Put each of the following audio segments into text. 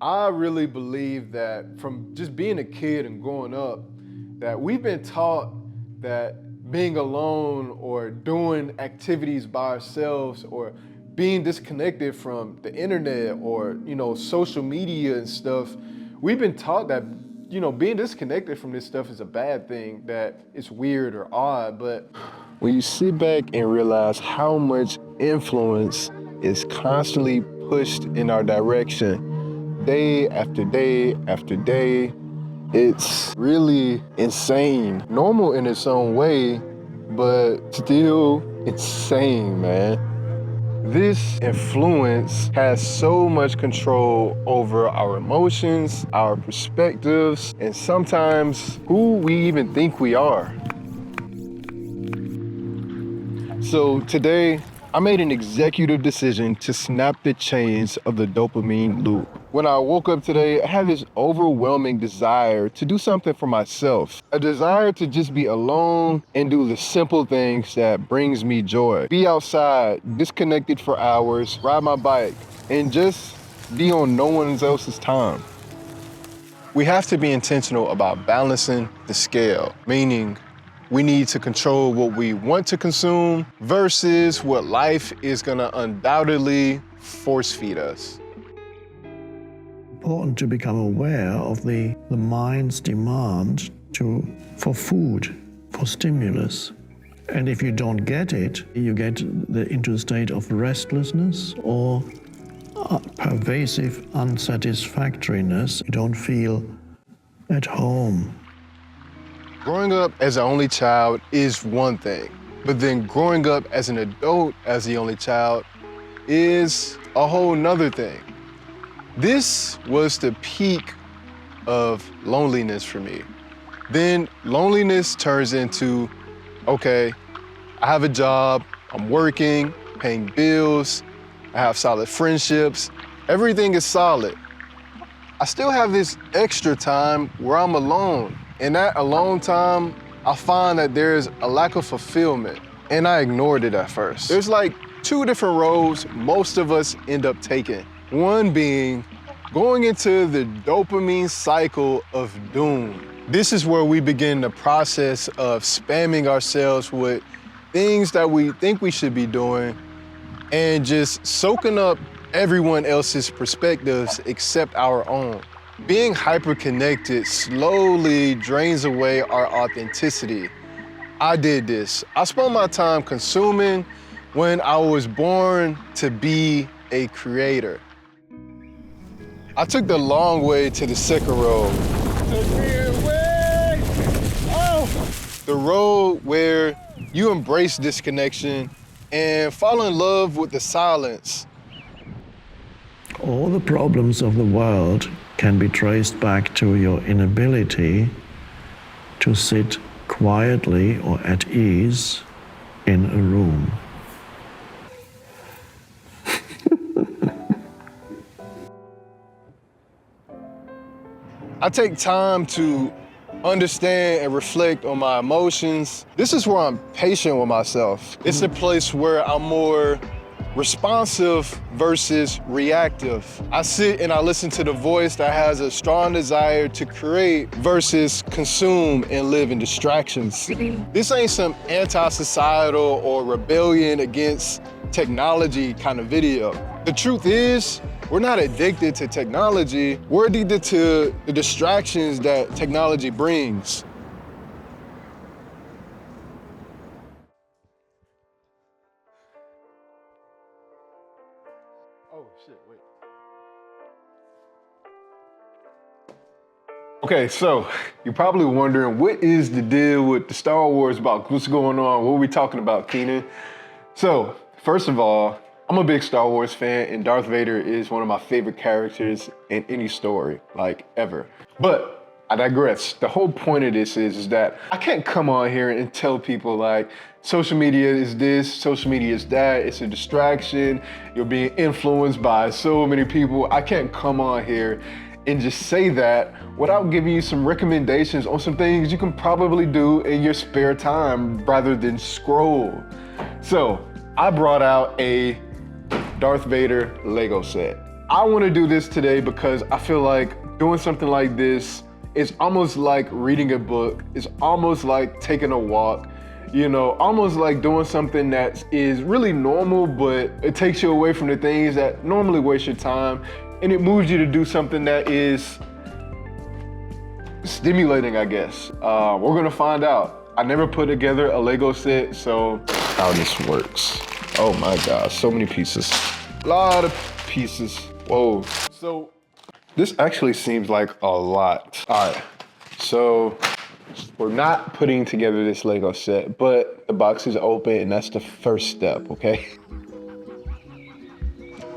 I really believe that from just being a kid and growing up, that we've been taught that being alone or doing activities by ourselves or being disconnected from the internet or, social media and stuff, we've been taught that, being disconnected from this stuff is a bad thing, that it's weird or odd. But when you sit back and realize how much influence is constantly pushed in our direction, day after day after day, it's really insane. Normal in its own way, but still insane, man. This influence has so much control over our emotions, our perspectives, and sometimes who we even think we are. So today, I made an executive decision to snap the chains of the dopamine loop. When I woke up today, I had this overwhelming desire to do something for myself. A desire to just be alone and do the simple things that brings me joy. Be outside, disconnected for hours, ride my bike, and just be on no one else's time. We have to be intentional about balancing the scale, meaning we need to control what we want to consume versus what life is gonna undoubtedly force feed us. Important to become aware of the mind's demand for food, for stimulus. And if you don't get it, you get into a state of restlessness or pervasive unsatisfactoriness. You don't feel at home. Growing up as an only child is one thing, but then growing up as an adult as the only child is a whole nother thing. This was the peak of loneliness for me. Then loneliness turns into, okay, I have a job, I'm working, paying bills, I have solid friendships, everything is solid. I still have this extra time where I'm alone. In that alone time, I find that there's a lack of fulfillment, and I ignored it at first. There's like two different roads most of us end up taking. One being going into the dopamine cycle of doom. This is where we begin the process of spamming ourselves with things that we think we should be doing and just soaking up everyone else's perspectives except our own. Being hyper-connected slowly drains away our authenticity. I did this. I spent my time consuming when I was born to be a creator. I took the long way to the second road. The road where you embrace disconnection and fall in love with the silence. All the problems of the world can be traced back to your inability to sit quietly or at ease in a room. I take time to understand and reflect on my emotions. This is where I'm patient with myself. It's a place where I'm more responsive versus reactive. I sit and I listen to the voice that has a strong desire to create versus consume and live in distractions. This ain't some anti-societal or rebellion against technology kind of video. The truth is, we're not addicted to technology, we're addicted to the distractions that technology brings. Oh shit, wait. Okay, so you're probably wondering, what is the deal with the Star Wars about? What's going on? What are we talking about, Keenan? So, first of all, I'm a big Star Wars fan, and Darth Vader is one of my favorite characters in any story, like ever. But I digress. The whole point of this is that I can't come on here and tell people like, social media is this, social media is that, it's a distraction, you're being influenced by so many people. I can't come on here and just say that without giving you some recommendations on some things you can probably do in your spare time rather than scroll. So I brought out a Darth Vader Lego set. I want to do this today because I feel like doing something like this is almost like reading a book. It's almost like taking a walk, you know, almost like doing something that is really normal, but it takes you away from the things that normally waste your time, and it moves you to do something that is stimulating, I guess. We're gonna find out. I never put together a Lego set, so how this works. Oh my gosh, so many pieces. A lot of pieces. Whoa. So this actually seems like a lot. All right, so we're not putting together this Lego set, but the box is open and that's the first step, okay?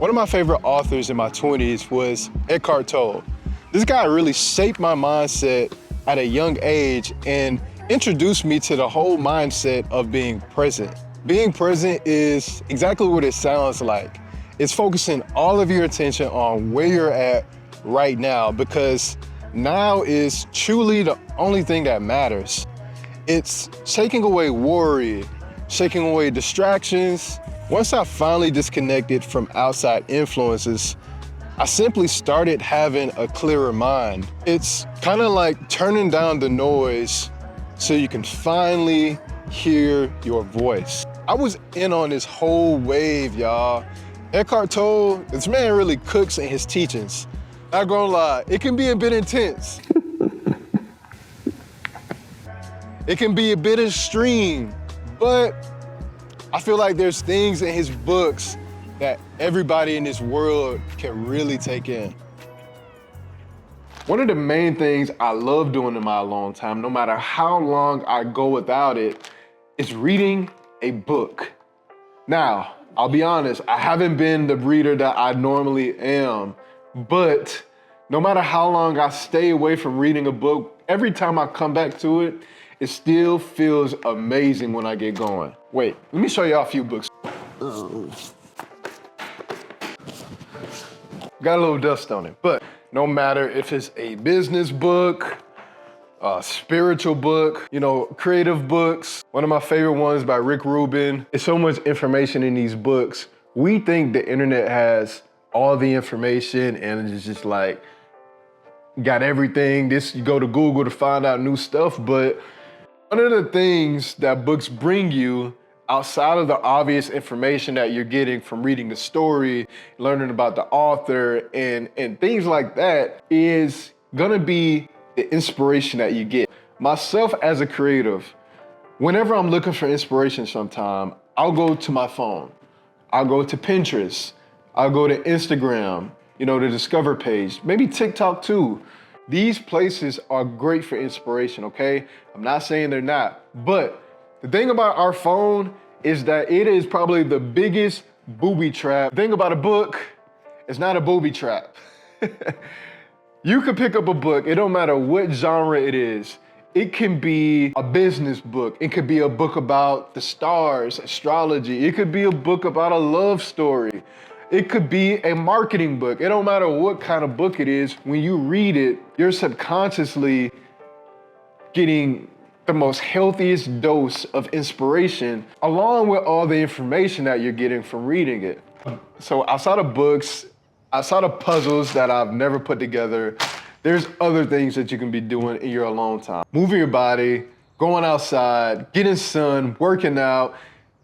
One of my favorite authors in my 20s was Eckhart Tolle. This guy really shaped my mindset at a young age and introduced me to the whole mindset of being present. Being present is exactly what it sounds like. It's focusing all of your attention on where you're at right now, because now is truly the only thing that matters. It's shaking away worry, shaking away distractions. Once I finally disconnected from outside influences, I simply started having a clearer mind. It's kind of like turning down the noise so you can finally hear your voice. I was in on this whole wave, y'all. Eckhart Tolle, this man really cooks in his teachings. Not gonna lie, it can be a bit intense. It can be a bit extreme, but I feel like there's things in his books that everybody in this world can really take in. One of the main things I love doing in my alone time, no matter how long I go without it, is reading a book. Now, I'll be honest, I haven't been the reader that I normally am, but no matter how long I stay away from reading a book, every time I come back to it, it still feels amazing when I get going. Wait, let me show y'all a few books. Got a little dust on it, but no matter if it's a business book, a spiritual book, you know, creative books. One of my favorite ones by Rick Rubin. There's so much information in these books. We think the internet has all the information and it's just like, got everything. You go to Google to find out new stuff, but one of the things that books bring you outside of the obvious information that you're getting from reading the story, learning about the author and things like that is gonna be the inspiration that you get. Myself as a creative, whenever I'm looking for inspiration sometime, I'll go to my phone. I'll go to Pinterest. I'll go to Instagram, you know, the Discover page, maybe TikTok too. These places are great for inspiration, okay? I'm not saying they're not, but the thing about our phone is that it is probably the biggest booby trap. The thing about a book, it's not a booby trap. You could pick up a book, it don't matter what genre it is. It can be a business book. It could be a book about the stars, astrology. It could be a book about a love story. It could be a marketing book. It don't matter what kind of book it is. When you read it, you're subconsciously getting the most healthiest dose of inspiration along with all the information that you're getting from reading it. So outside of books, outside of puzzles that I've never put together, there's other things that you can be doing in your alone time. Moving your body, going outside, getting sun, working out.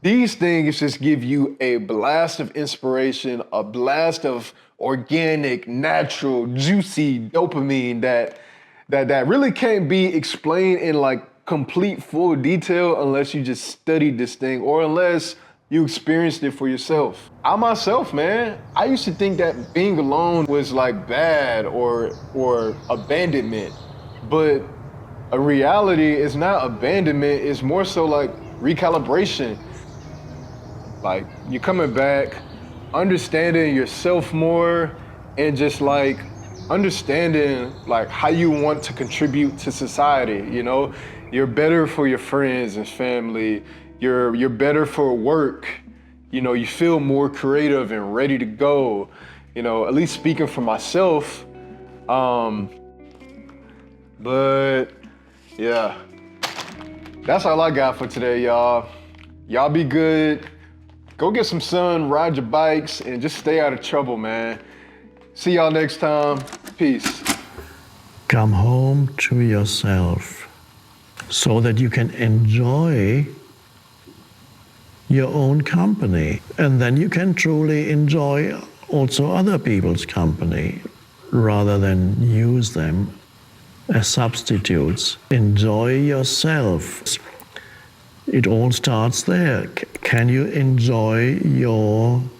These things just give you a blast of inspiration, a blast of organic, natural, juicy dopamine that really can't be explained in like complete full detail unless you just studied this thing or unless you experienced it for yourself. I myself, man, I used to think that being alone was like bad or abandonment, but a reality is not abandonment, it's more so like recalibration. Like you're coming back, understanding yourself more and just like understanding like how you want to contribute to society, you know? You're better for your friends and family. You're better for work. You know, you feel more creative and ready to go. You know, at least speaking for myself. But yeah, that's all I got for today, y'all. Y'all be good. Go get some sun, ride your bikes, and just stay out of trouble, man. See y'all next time. Peace. Come home to yourself so that you can enjoy your own company. And then you can truly enjoy also other people's company rather than use them as substitutes. Enjoy yourself. It all starts there. Can you enjoy yourself?